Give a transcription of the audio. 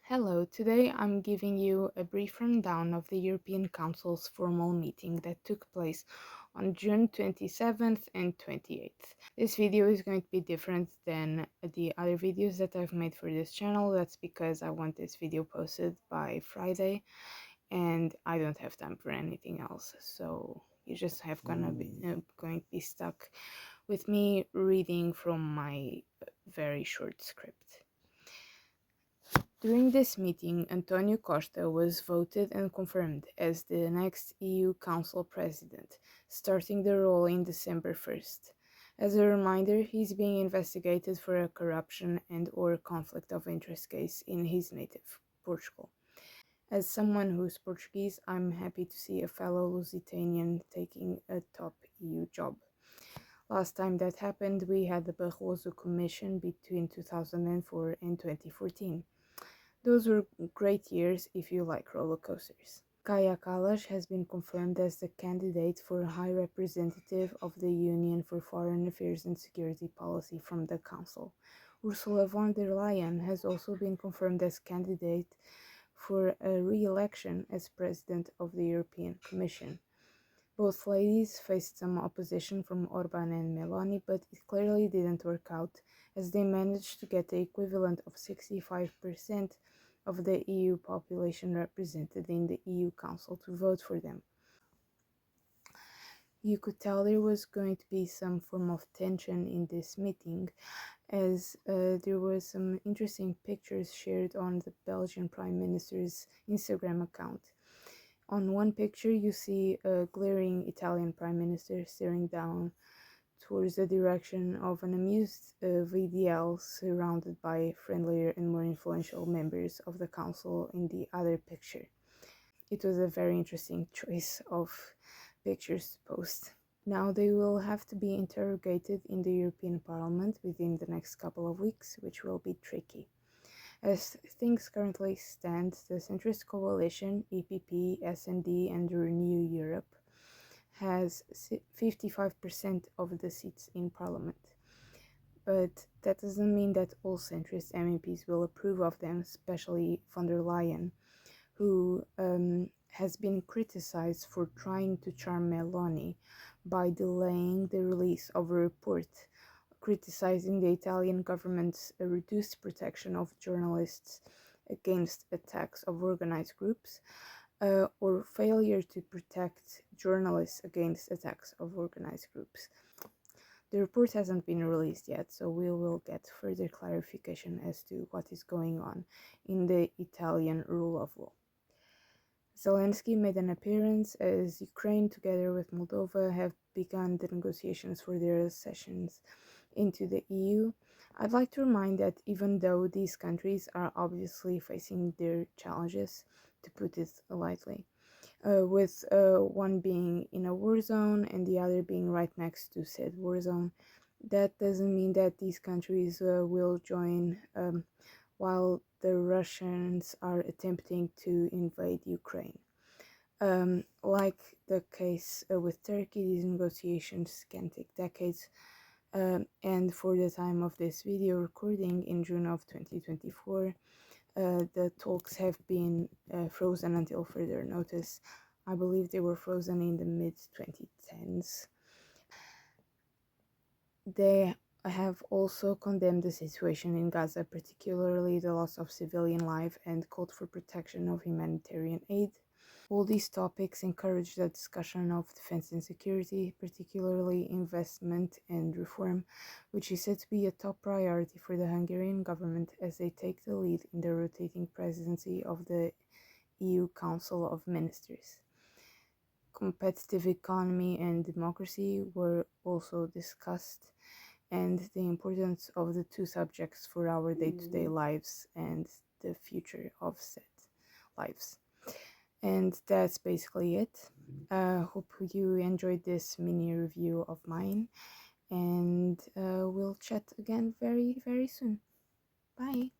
Hello, today I'm giving you a brief rundown of the European Council's formal meeting that took place on June 27th and 28th. This video is going to be different than the other videos that I've made for this channel. That's because I want this video posted by Friday and I don't have time for anything else. So you just have going to be stuck with me reading from my very short script. During this meeting, Antonio Costa was voted and confirmed as the next EU Council President, starting the role in December 1st. As a reminder, he's being investigated for a corruption and/or conflict of interest case in his native Portugal. As someone who's Portuguese, I'm happy to see a fellow Lusitanian taking a top EU job. Last time that happened, we had the Barroso Commission between 2004 and 2014. Those were great years if you like roller coasters. Kaja Kallas has been confirmed as the candidate for High Representative of the Union for Foreign Affairs and Security Policy from the Council. Ursula von der Leyen has also been confirmed as candidate for a re-election as President of the European Commission. Both ladies faced some opposition from Orban and Meloni, but it clearly didn't work out, as they managed to get the equivalent of 65% of the EU population represented in the EU Council to vote for them. You could tell there was going to be some form of tension in this meeting, as there were some interesting pictures shared on the Belgian Prime Minister's Instagram account. On one picture, you see a glaring Italian Prime Minister staring down towards the direction of an amused VDL surrounded by friendlier and more influential members of the Council in the other picture. It was a very interesting choice of pictures to post. Now they will have to be interrogated in the European Parliament within the next couple of weeks, which will be tricky. As things currently stand, the centrist coalition, EPP, SD and Renew Europe, has 55% of the seats in Parliament. But that doesn't mean that all centrist MEPs will approve of them, especially von der Leyen, who has been criticized for trying to charm Meloni by delaying the release of a report criticizing the Italian government's reduced protection of journalists against attacks of organized groups, or failure to protect journalists against attacks of organized groups. The report hasn't been released yet, so we will get further clarification as to what is going on in the Italian rule of law. Zelensky made an appearance as Ukraine, together with Moldova, have begun the negotiations for their accession into the EU. I'd like to remind that even though these countries are obviously facing their challenges, to put it lightly, with one being in a war zone and the other being right next to said war zone, that doesn't mean that these countries will join while the Russians are attempting to invade Ukraine. Like the case with Turkey, these negotiations can take decades. And for the time of this video recording in June of 2024, the talks have been frozen until further notice. I believe they were frozen in the mid-2010s. They have also condemned the situation in Gaza, particularly the loss of civilian life, and called for protection of humanitarian aid. All these topics encourage the discussion of defense and security, particularly investment and reform, which is said to be a top priority for the Hungarian government as they take the lead in the rotating presidency of the EU Council of Ministers. Competitive economy and democracy were also discussed, and the importance of the two subjects for our day-to-day lives and the future of said lives. And that's basically it. Hope you enjoyed this mini review of mine, and we'll chat again very, very soon. Bye.